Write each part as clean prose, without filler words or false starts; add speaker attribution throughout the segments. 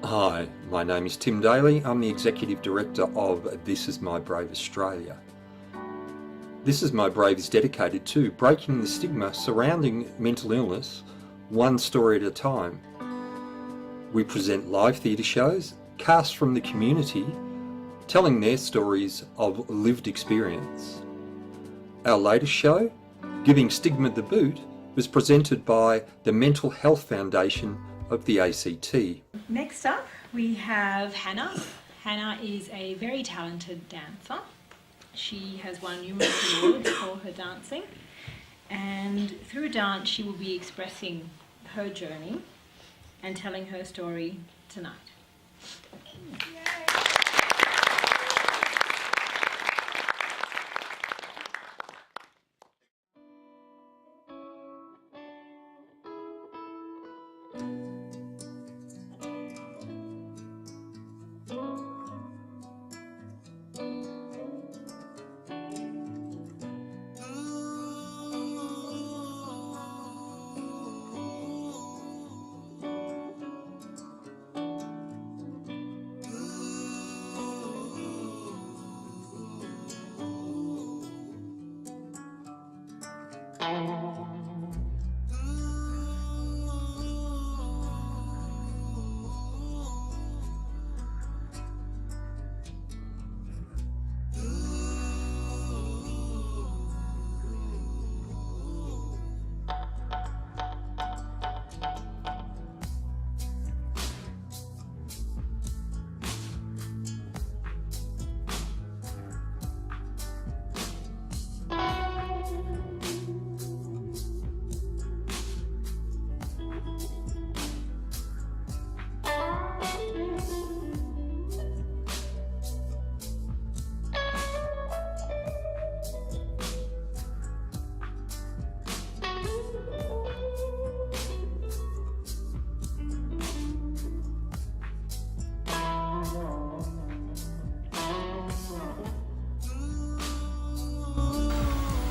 Speaker 1: Hi, my name is Tim Daly. I'm the Executive Director of This Is My Brave Australia. This Is My Brave is dedicated to breaking the stigma surrounding mental illness, one story at a time. We present live theatre shows, cast from the community, telling their stories of lived experience. Our latest show, Giving Stigma the Boot, was presented by the Mental Health Foundation of the ACT.
Speaker 2: Next up we have Hannah. Hannah is a very talented dancer. She has won numerous awards for her dancing, and through dance she will be expressing her journey and telling her story tonight.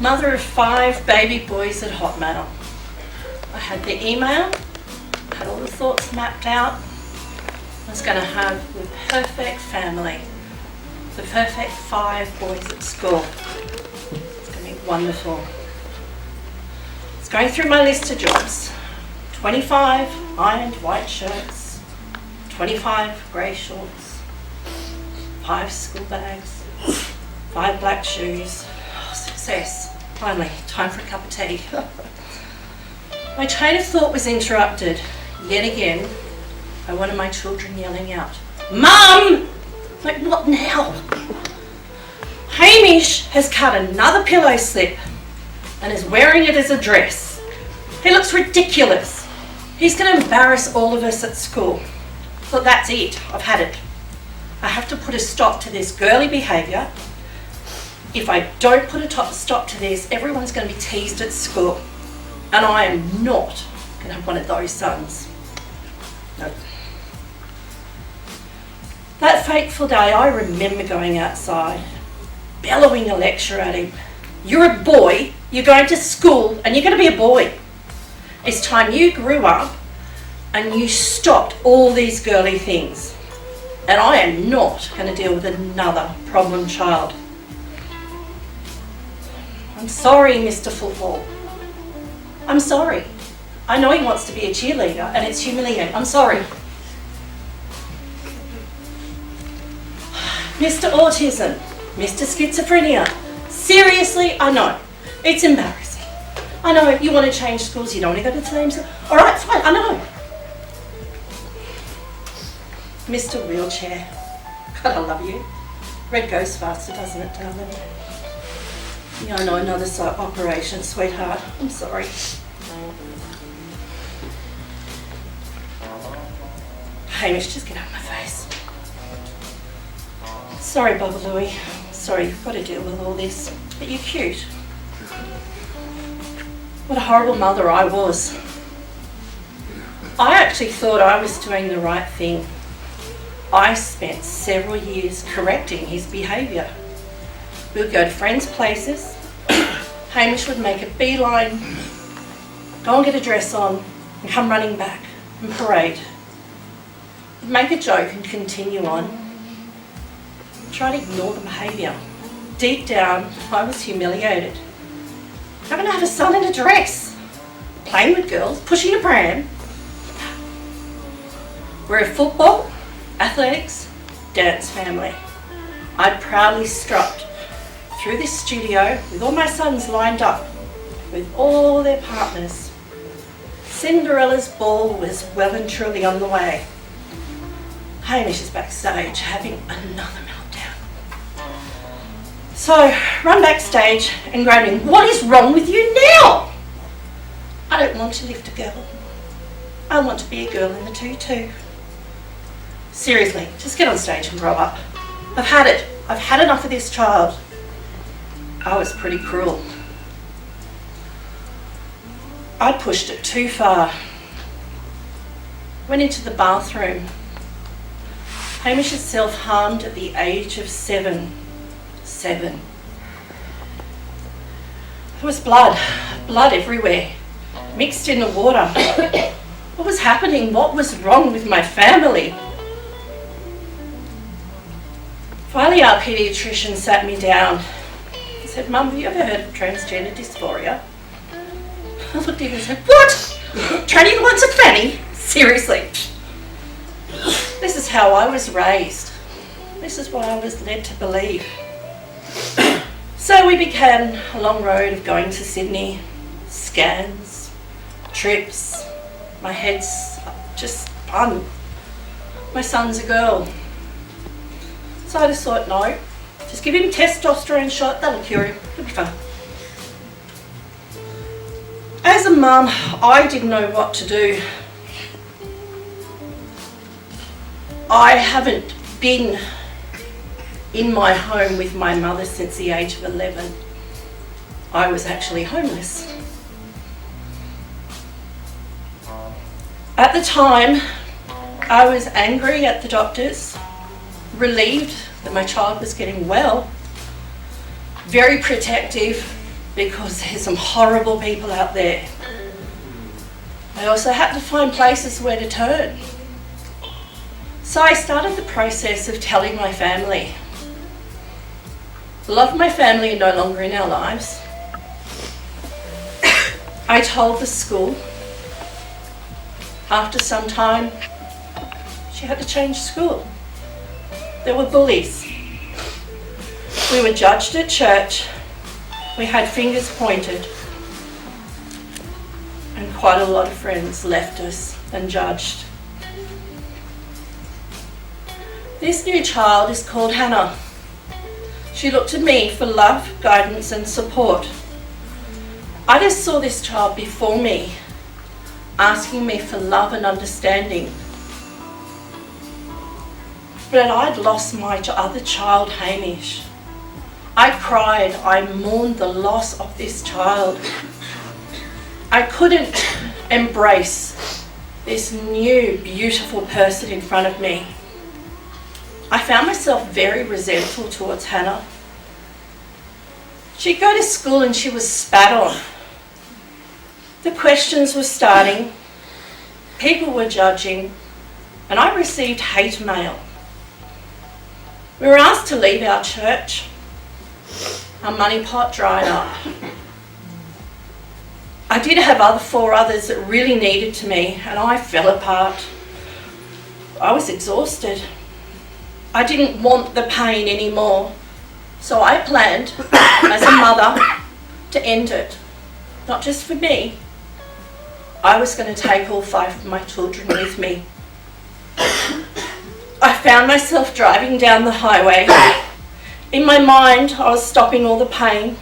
Speaker 3: Mother of 5 baby boys at Hotmail. I had the email, had all the thoughts mapped out. I was going to have the perfect family, the perfect 5 boys at school. It's going to be wonderful. I was going through my list of jobs. 25 ironed white shirts, 25 grey shorts, 5 school bags, 5 black shoes. Oh, success. Finally, time for a cup of tea. My train of thought was interrupted, yet again, by one of my children yelling out, "Mum!" Like, what now? Hamish has cut another pillow slip and is wearing it as a dress. He looks ridiculous. He's going to embarrass all of us at school. But that's it. I've had it. I have to put a stop to this girly behaviour. If I don't put a stop to this, everyone's going to be teased at school. And I am not going to have one of those sons. No. That fateful day, I remember going outside, bellowing a lecture at him. You're a boy, you're going to school, and you're going to be a boy. It's time you grew up and you stopped all these girly things. And I am not going to deal with another problem child. I'm sorry, Mr. Football. I'm sorry. I know he wants to be a cheerleader and it's humiliating. I'm sorry. Mr. Autism, Mr. Schizophrenia. Seriously, I know. It's embarrassing. I know you want to change schools, you don't want to go to the same school. All right, fine, I know. Mr. Wheelchair. God, I love you. Red goes faster, doesn't it, darling? Yeah, I know, another operation, sweetheart. I'm sorry. Hamish, just get out of my face. Sorry, Bubba Louie. Sorry, you've got to deal with all this. But you're cute. What a horrible mother I was. I actually thought I was doing the right thing. I spent several years correcting his behaviour. We would go to friends' places. Hamish would make a beeline, go and get a dress on, and come running back and parade. make a joke and continue on. Try to ignore the behaviour. Deep down, I was humiliated. I'm going to have a son in a dress, playing with girls, pushing a pram. We're a football, athletics, dance family. I proudly strut through this studio with all my sons lined up with all their partners. Cinderella's ball was well and truly on the way. Hamish is backstage having another meltdown. So, run backstage and grab him. What is wrong with you now? I don't want to lift a girl. I want to be a girl in the tutu. Seriously, just get on stage and grow up. I've had it. I've had enough of this child. I was pretty cruel. I pushed it too far. Went into the bathroom. Hamish is self-harmed at the age of 7. There was blood everywhere, mixed in the water. What was happening? What was wrong with my family? Finally, our paediatrician sat me down. He said, "Mum, have you ever heard of transgender dysphoria?" I looked at him and said, "What? Tranny the one's a fanny? Seriously?" This is how I was raised. This is what I was led to believe. So we began a long road of going to Sydney, scans, trips. My head's just spun. My son's a girl. So I just thought, no, just give him a testosterone shot, that'll cure him, he'll be fine. As a mum, I didn't know what to do. I haven't been in my home with my mother since the age of 11. I was actually homeless. At the time, I was angry at the doctors, relieved that my child was getting well, very protective because there's some horrible people out there. I also had to find places where to turn. So I started the process of telling my family. A lot of my family are no longer in our lives. I told the school. After some time, she had to change school. There were bullies. We were judged at church. We had fingers pointed. And quite a lot of friends left us and judged. This new child is called Hannah. She looked to me for love, guidance and support. I just saw this child before me, asking me for love and understanding. But I'd lost my other child, Hamish. I cried, I mourned the loss of this child. I couldn't embrace this new, beautiful person in front of me. I found myself very resentful towards Hannah. She'd go to school and she was spat on. The questions were starting, people were judging, and I received hate mail. We were asked to leave our church. Our money pot dried up. I did have 4 others that really needed to me, and I fell apart. I was exhausted. I didn't want the pain anymore, so I planned, as a mother, to end it. Not just for me. I was going to take all 5 of my children with me. I found myself driving down the highway. In my mind, I was stopping all the pain.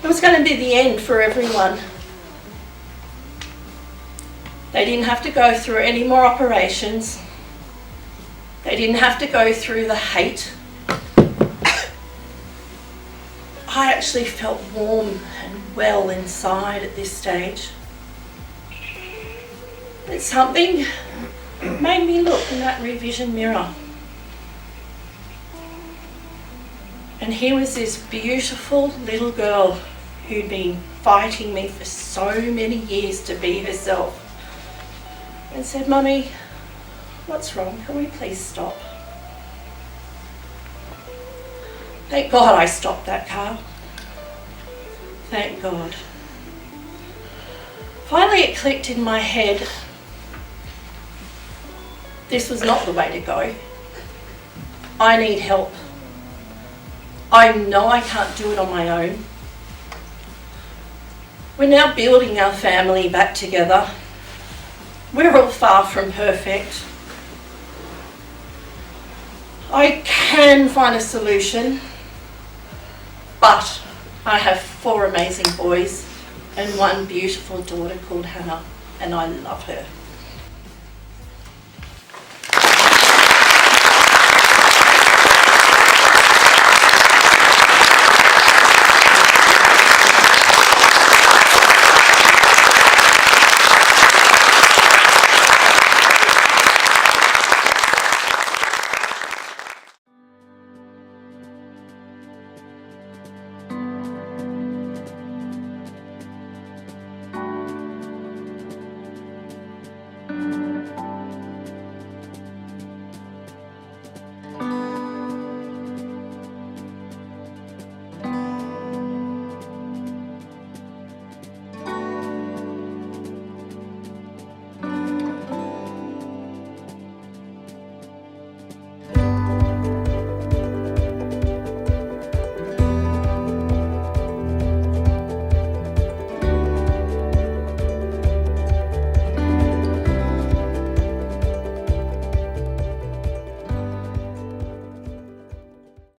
Speaker 3: It was going to be the end for everyone. They didn't have to go through any more operations. They didn't have to go through the hate. I actually felt warm and well inside at this stage. But something made me look in that rear vision mirror. And here was this beautiful little girl who'd been fighting me for so many years to be herself. And said, "Mummy, What's wrong? Can we please stop? Thank God I stopped that car. Thank God. Finally it clicked in my head. This was not the way to go. I need help. I know I can't do it on my own. We're now building our family back together. We're all far from perfect. I can find a solution, but I have 4 amazing boys and 1 beautiful daughter called Hannah, and I love her.